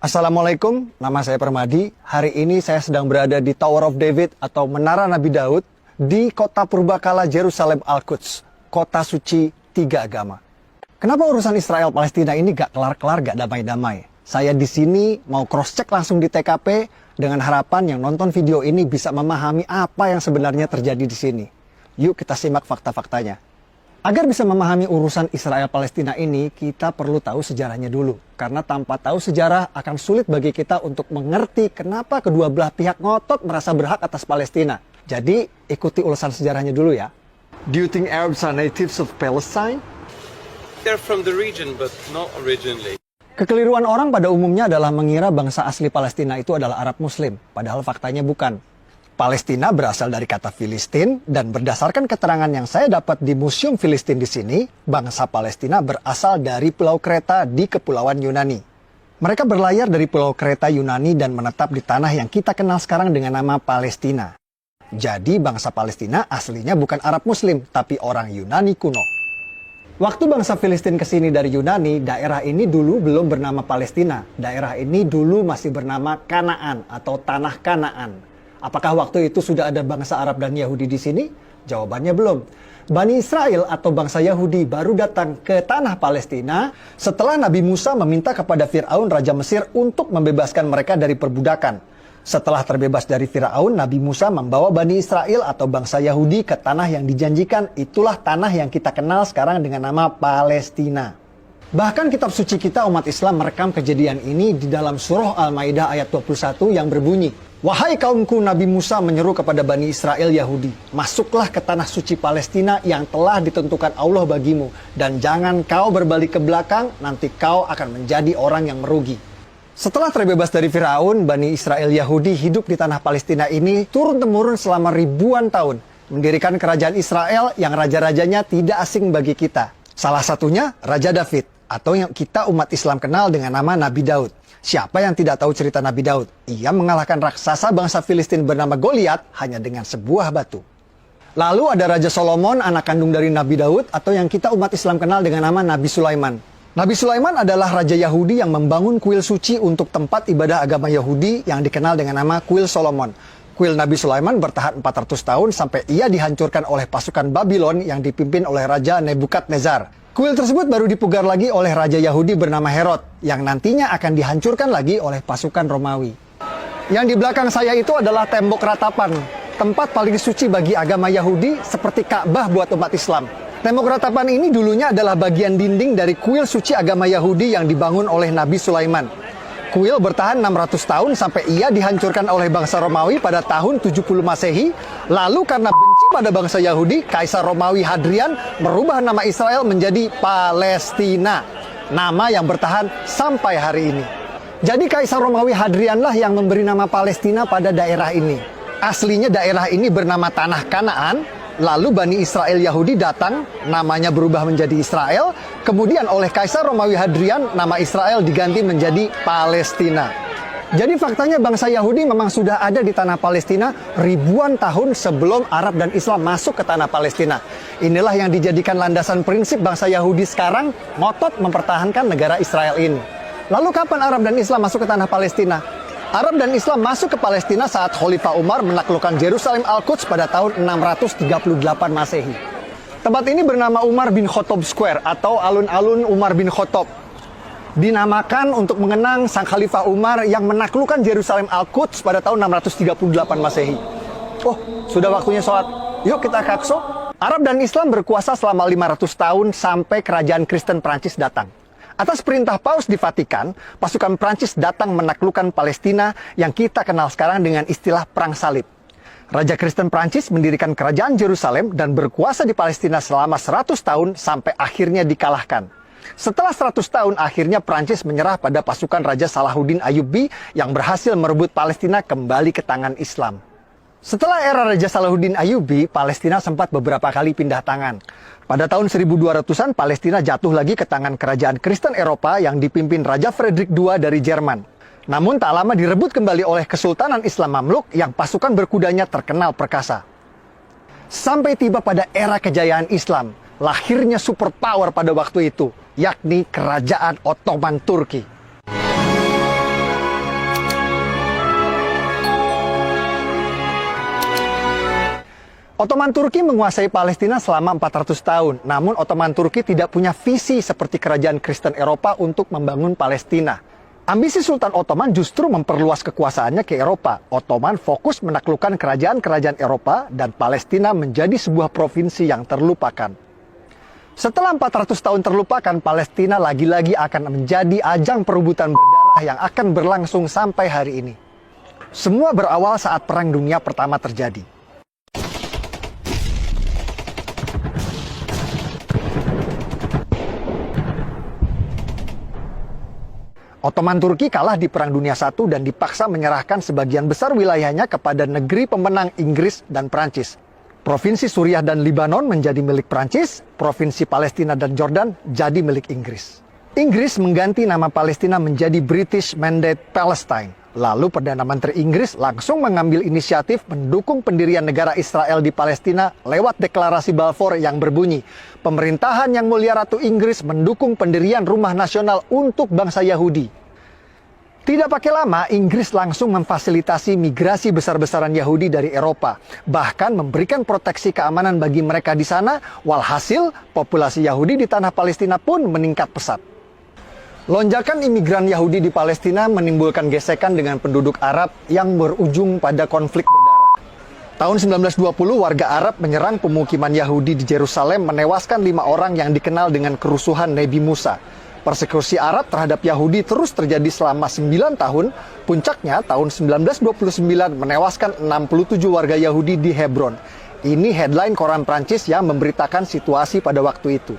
Assalamualaikum, nama saya Permadi. Hari ini saya sedang berada di Tower of David atau Menara Nabi Daud di kota purbakala Yerusalem Al-Quds, kota suci tiga agama. Kenapa urusan Israel Palestina ini gak kelar-kelar, gak damai-damai? Saya di sini mau cross-check langsung di TKP dengan harapan yang nonton video ini bisa memahami apa yang sebenarnya terjadi di sini. Yuk kita simak fakta-faktanya. Agar bisa memahami urusan Israel-Palestina ini, kita perlu tahu sejarahnya dulu. Karena tanpa tahu sejarah akan sulit bagi kita untuk mengerti kenapa kedua belah pihak ngotot merasa berhak atas Palestina. Jadi, ikuti ulasan sejarahnya dulu ya. Do you think Arabs are natives of Palestine? They're from the region, but not originally. Kekeliruan orang pada umumnya adalah mengira bangsa asli Palestina itu adalah Arab Muslim. Padahal faktanya bukan. Palestina berasal dari kata Filistin, dan berdasarkan keterangan yang saya dapat di Museum Filistin di sini, bangsa Palestina berasal dari Pulau Kreta di Kepulauan Yunani. Mereka berlayar dari Pulau Kreta Yunani dan menetap di tanah yang kita kenal sekarang dengan nama Palestina. Jadi bangsa Palestina aslinya bukan Arab Muslim, tapi orang Yunani kuno. Waktu bangsa Filistin kesini dari Yunani, daerah ini dulu belum bernama Palestina. Daerah ini dulu masih bernama Kanaan atau Tanah Kanaan. Apakah waktu itu sudah ada bangsa Arab dan Yahudi di sini? Jawabannya belum. Bani Israel atau bangsa Yahudi baru datang ke tanah Palestina setelah Nabi Musa meminta kepada Fir'aun Raja Mesir untuk membebaskan mereka dari perbudakan. Setelah terbebas dari Fir'aun, Nabi Musa membawa Bani Israel atau bangsa Yahudi ke tanah yang dijanjikan. Itulah tanah yang kita kenal sekarang dengan nama Palestina. Bahkan kitab suci kita umat Islam merekam kejadian ini di dalam surah Al-Maidah ayat 21 yang berbunyi, "Wahai kaumku, Nabi Musa menyeru kepada Bani Israel Yahudi, masuklah ke tanah suci Palestina yang telah ditentukan Allah bagimu, dan jangan kau berbalik ke belakang, nanti kau akan menjadi orang yang merugi." Setelah terbebas dari Firaun, Bani Israel Yahudi hidup di tanah Palestina ini turun-temurun selama ribuan tahun, mendirikan kerajaan Israel yang raja-rajanya tidak asing bagi kita. Salah satunya Raja David, atau yang kita umat Islam kenal dengan nama Nabi Daud. Siapa yang tidak tahu cerita Nabi Daud? Ia mengalahkan raksasa bangsa Filistin bernama Goliat hanya dengan sebuah batu. Lalu ada Raja Solomon, anak kandung dari Nabi Daud, atau yang kita umat Islam kenal dengan nama Nabi Sulaiman. Nabi Sulaiman adalah raja Yahudi yang membangun kuil suci untuk tempat ibadah agama Yahudi yang dikenal dengan nama Kuil Solomon. Kuil Nabi Sulaiman bertahan 400 tahun sampai ia dihancurkan oleh pasukan Babylon yang dipimpin oleh Raja Nebukadnezar. Kuil tersebut baru dipugar lagi oleh Raja Yahudi bernama Herod, yang nantinya akan dihancurkan lagi oleh pasukan Romawi. Yang di belakang saya itu adalah tembok ratapan, tempat paling suci bagi agama Yahudi seperti Ka'bah buat umat Islam. Tembok ratapan ini dulunya adalah bagian dinding dari kuil suci agama Yahudi yang dibangun oleh Nabi Sulaiman. Kuil bertahan 600 tahun sampai ia dihancurkan oleh bangsa Romawi pada tahun 70 Masehi. Lalu karena benci pada bangsa Yahudi, Kaisar Romawi Hadrian merubah nama Israel menjadi Palestina. Nama yang bertahan sampai hari ini. Jadi Kaisar Romawi Hadrianlah yang memberi nama Palestina pada daerah ini. Aslinya daerah ini bernama Tanah Kanaan. Lalu Bani Israel Yahudi datang, namanya berubah menjadi Israel. Kemudian oleh Kaisar Romawi Hadrian, nama Israel diganti menjadi Palestina. Jadi faktanya bangsa Yahudi memang sudah ada di tanah Palestina ribuan tahun sebelum Arab dan Islam masuk ke tanah Palestina. Inilah yang dijadikan landasan prinsip bangsa Yahudi sekarang ngotot mempertahankan negara Israel ini. Lalu kapan Arab dan Islam masuk ke tanah Palestina? Arab dan Islam masuk ke Palestina saat Khalifah Umar menaklukkan Yerusalem Al-Quds pada tahun 638 Masehi. Tempat ini bernama Umar bin Khattab Square atau alun-alun Umar bin Khattab. Dinamakan untuk mengenang sang Khalifah Umar yang menaklukkan Yerusalem Al-Quds pada tahun 638 Masehi. Oh, sudah waktunya sholat. Yuk kita ke Aqsa. Arab dan Islam berkuasa selama 500 tahun sampai kerajaan Kristen Prancis datang. Atas perintah Paus di Vatikan, pasukan Prancis datang menaklukkan Palestina yang kita kenal sekarang dengan istilah Perang Salib. Raja Kristen Prancis mendirikan kerajaan Yerusalem dan berkuasa di Palestina selama 100 tahun sampai akhirnya dikalahkan. Setelah 100 tahun, akhirnya Prancis menyerah pada pasukan Raja Salahuddin Ayyubi yang berhasil merebut Palestina kembali ke tangan Islam. Setelah era Raja Salahuddin Ayyubi, Palestina sempat beberapa kali pindah tangan. Pada tahun 1200-an, Palestina jatuh lagi ke tangan kerajaan Kristen Eropa yang dipimpin Raja Frederick II dari Jerman. Namun tak lama direbut kembali oleh Kesultanan Islam Mamluk yang pasukan berkudanya terkenal perkasa. Sampai tiba pada era kejayaan Islam, lahirnya superpower pada waktu itu, yakni Kerajaan Ottoman Turki. Ottoman Turki menguasai Palestina selama 400 tahun. Namun Ottoman Turki tidak punya visi seperti kerajaan Kristen Eropa untuk membangun Palestina. Ambisi Sultan Ottoman justru memperluas kekuasaannya ke Eropa. Ottoman fokus menaklukkan kerajaan-kerajaan Eropa dan Palestina menjadi sebuah provinsi yang terlupakan. Setelah 400 tahun terlupakan, Palestina lagi-lagi akan menjadi ajang perebutan berdarah yang akan berlangsung sampai hari ini. Semua berawal saat Perang Dunia Pertama terjadi. Ottoman Turki kalah di Perang Dunia I dan dipaksa menyerahkan sebagian besar wilayahnya kepada negeri pemenang Inggris dan Prancis. Provinsi Suriah dan Lebanon menjadi milik Prancis, Provinsi Palestina dan Jordan jadi milik Inggris. Inggris mengganti nama Palestina menjadi British Mandate Palestine. Lalu Perdana Menteri Inggris langsung mengambil inisiatif mendukung pendirian negara Israel di Palestina lewat deklarasi Balfour yang berbunyi, "Pemerintahan Yang Mulia Ratu Inggris mendukung pendirian rumah nasional untuk bangsa Yahudi." Tidak pakai lama, Inggris langsung memfasilitasi migrasi besar-besaran Yahudi dari Eropa, bahkan memberikan proteksi keamanan bagi mereka di sana, walhasil populasi Yahudi di tanah Palestina pun meningkat pesat. Lonjakan imigran Yahudi di Palestina menimbulkan gesekan dengan penduduk Arab yang berujung pada konflik berdarah. Tahun 1920, warga Arab menyerang pemukiman Yahudi di Yerusalem, menewaskan 5 orang yang dikenal dengan kerusuhan Nabi Musa. Persekusi Arab terhadap Yahudi terus terjadi selama 9 tahun, puncaknya tahun 1929 menewaskan 67 warga Yahudi di Hebron. Ini headline koran Prancis yang memberitakan situasi pada waktu itu.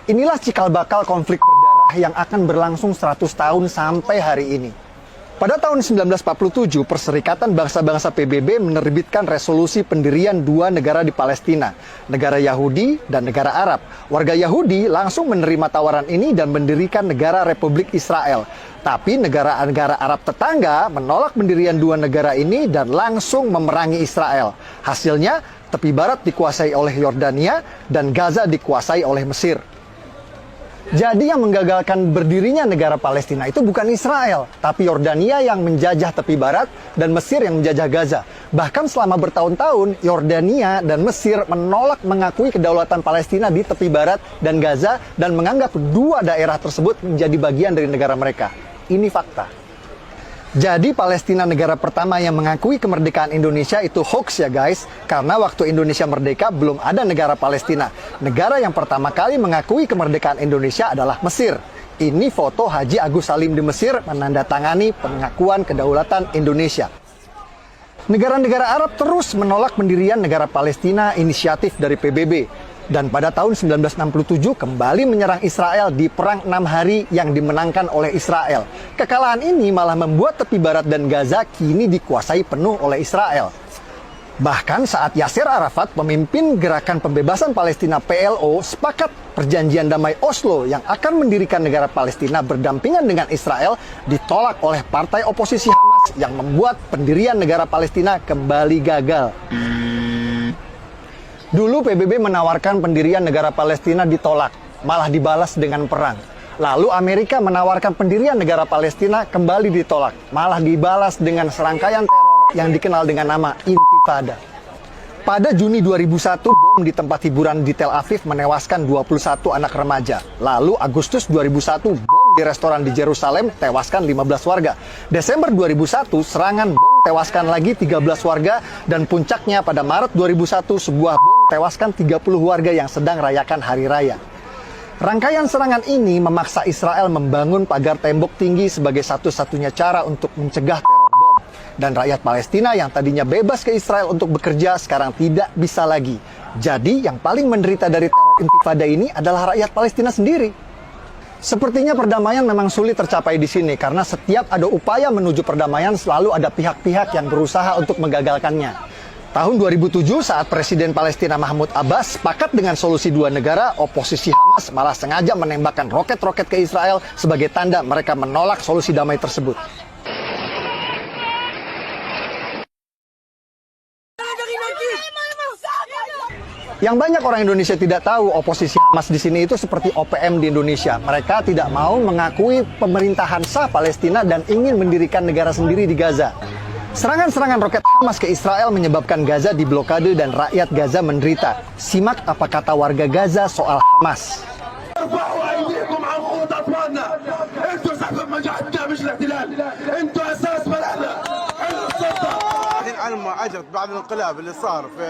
Inilah cikal bakal konflik berdarah yang akan berlangsung 100 tahun sampai hari ini. Pada tahun 1947, Perserikatan Bangsa-Bangsa PBB menerbitkan resolusi pendirian 2 negara di Palestina, negara Yahudi dan negara Arab. Warga Yahudi langsung menerima tawaran ini dan mendirikan negara Republik Israel. Tapi negara-negara Arab tetangga menolak pendirian 2 negara ini dan langsung memerangi Israel. Hasilnya, tepi barat dikuasai oleh Yordania dan Gaza dikuasai oleh Mesir. Jadi yang menggagalkan berdirinya negara Palestina itu bukan Israel, tapi Yordania yang menjajah tepi barat dan Mesir yang menjajah Gaza. Bahkan selama bertahun-tahun, Yordania dan Mesir menolak mengakui kedaulatan Palestina di tepi barat dan Gaza dan menganggap 2 daerah tersebut menjadi bagian dari negara mereka. Ini fakta. Jadi Palestina negara pertama yang mengakui kemerdekaan Indonesia itu hoax ya guys. Karena waktu Indonesia merdeka belum ada negara Palestina. Negara yang pertama kali mengakui kemerdekaan Indonesia adalah Mesir. Ini foto Haji Agus Salim di Mesir menandatangani pengakuan kedaulatan Indonesia. Negara-negara Arab terus menolak pendirian negara Palestina inisiatif dari PBB. Dan pada tahun 1967 kembali menyerang Israel di Perang 6 Hari yang dimenangkan oleh Israel. Kekalahan ini malah membuat tepi barat dan Gaza kini dikuasai penuh oleh Israel. Bahkan saat Yasser Arafat, pemimpin gerakan pembebasan Palestina PLO, sepakat perjanjian damai Oslo yang akan mendirikan negara Palestina berdampingan dengan Israel ditolak oleh partai oposisi Hamas yang membuat pendirian negara Palestina kembali gagal. Dulu PBB menawarkan pendirian negara Palestina ditolak, malah dibalas dengan perang. Lalu Amerika menawarkan pendirian negara Palestina kembali ditolak, malah dibalas dengan serangkaian teror yang dikenal dengan nama Intifada. Pada Juni 2001, bom di tempat hiburan di Tel Aviv menewaskan 21 anak remaja. Lalu Agustus 2001, bom di restoran di Yerusalem tewaskan 15 warga. Desember 2001, serangan bom tewaskan lagi 13 warga. Dan puncaknya pada Maret 2001, sebuah bom tewaskan 30 warga yang sedang rayakan hari raya. Rangkaian serangan ini memaksa Israel membangun pagar tembok tinggi sebagai satu-satunya cara untuk mencegah teror bom. Dan rakyat Palestina yang tadinya bebas ke Israel untuk bekerja sekarang tidak bisa lagi. Jadi yang paling menderita dari teror intifada ini adalah rakyat Palestina sendiri. Sepertinya perdamaian memang sulit tercapai di sini karena setiap ada upaya menuju perdamaian selalu ada pihak-pihak yang berusaha untuk menggagalkannya. Tahun 2007 saat Presiden Palestina Mahmud Abbas sepakat dengan solusi 2 negara, oposisi Hamas malah sengaja menembakkan roket-roket ke Israel sebagai tanda mereka menolak solusi damai tersebut. Yang banyak orang Indonesia tidak tahu, oposisi Hamas di sini itu seperti OPM di Indonesia. Mereka tidak mau mengakui pemerintahan sah Palestina dan ingin mendirikan negara sendiri di Gaza. Serangan-serangan roket Hamas ke Israel menyebabkan Gaza diblokade dan rakyat Gaza menderita. Simak apa kata warga Gaza soal Hamas. ارفعوا ايديكم عن خطوط اطفالنا، انتوا سبب نجاحنا مش الاحتلال، انتوا اساس بلدنا، انتوا السلطه. على ما اجت بعد الانقلاب اللي صار في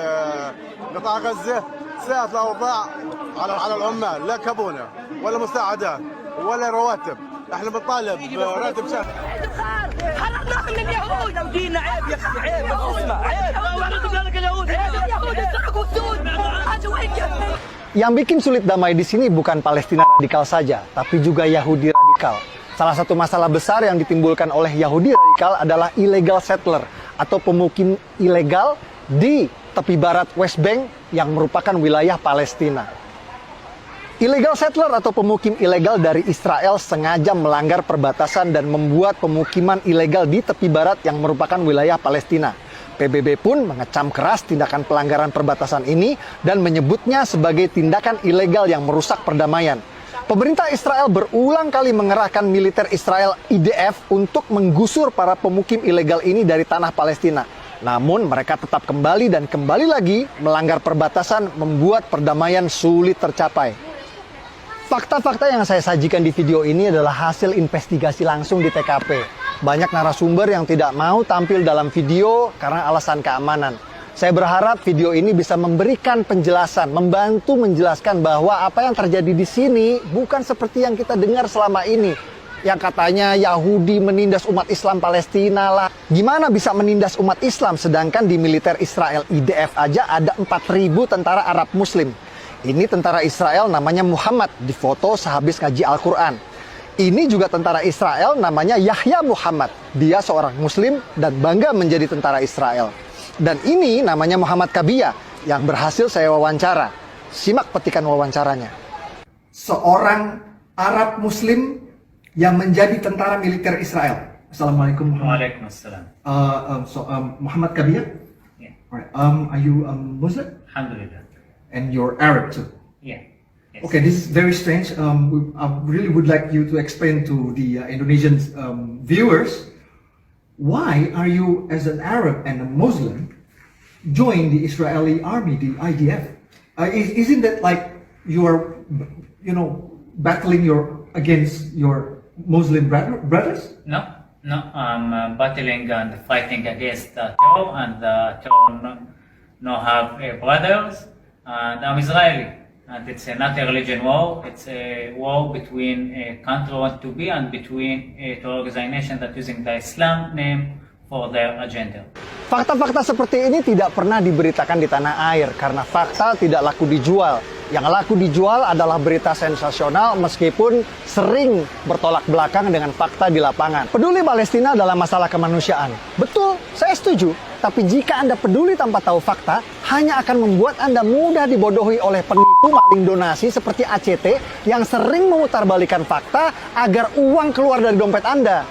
قطاع غزه ساءت الاوضاع على العمال، لا كابونه ولا مساعدات ولا رواتب، احنا بنطالب براتب شهري. حررنا من اليهود لو جينا عيب يا اخي عيب اسمع عيب لك اليهود عيب اليهود اتركوا السود هذا وين Yang bikin sulit damai di sini bukan Palestina radikal saja, tapi juga Yahudi radikal. Salah satu masalah besar yang ditimbulkan oleh Yahudi radikal adalah illegal settler atau pemukim ilegal di tepi barat West Bank yang merupakan wilayah Palestina. Illegal settler atau pemukim ilegal dari Israel sengaja melanggar perbatasan dan membuat pemukiman ilegal di tepi barat yang merupakan wilayah Palestina. PBB pun mengecam keras tindakan pelanggaran perbatasan ini dan menyebutnya sebagai tindakan ilegal yang merusak perdamaian. Pemerintah Israel berulang kali mengerahkan militer Israel IDF untuk menggusur para pemukim ilegal ini dari tanah Palestina. Namun mereka tetap kembali dan kembali lagi melanggar perbatasan, membuat perdamaian sulit tercapai. Fakta-fakta yang saya sajikan di video ini adalah hasil investigasi langsung di TKP. Banyak narasumber yang tidak mau tampil dalam video karena alasan keamanan. Saya berharap video ini bisa memberikan penjelasan, membantu menjelaskan bahwa apa yang terjadi di sini bukan seperti yang kita dengar selama ini. Yang katanya Yahudi menindas umat Islam Palestina lah. Gimana bisa menindas umat Islam sedangkan di militer Israel IDF aja ada 4.000 tentara Arab Muslim. Ini tentara Israel namanya Muhammad, difoto sehabis ngaji Al-Quran. Ini juga tentara Israel namanya Yahya Muhammad. Dia seorang Muslim dan bangga menjadi tentara Israel. Dan ini namanya Muhammad Kabiyah yang berhasil saya wawancara. Simak petikan wawancaranya. Seorang Arab Muslim yang menjadi tentara militer Israel. Assalamualaikum. Waalaikumsalam. Muhammad Kabiyah. Yeah. Alright. Are you Muslim? Alhamdulillah. And you're Arab too. Yeah. Yes. Okay, this is very strange. I really would like you to explain to the Indonesian viewers, why are you, as an Arab and a Muslim, join the Israeli army, the IDF? Isn't that like you are, battling against your Muslim brothers? No, I'm battling and fighting against the terror, and the terror no have brothers, and I'm Israeli. And it's not a religion war, it's a war between a country want to be and between a organization that using the Islam name for their agenda. Fakta-fakta seperti ini tidak pernah diberitakan di tanah air karena fakta tidak laku dijual. Yang laku dijual adalah berita sensasional meskipun sering bertolak belakang dengan fakta di lapangan. Peduli Palestina dalam masalah kemanusiaan. Betul, saya setuju. Tapi jika Anda peduli tanpa tahu fakta, hanya akan membuat Anda mudah dibodohi oleh penipu maling donasi seperti ACT yang sering memutarbalikkan fakta agar uang keluar dari dompet Anda.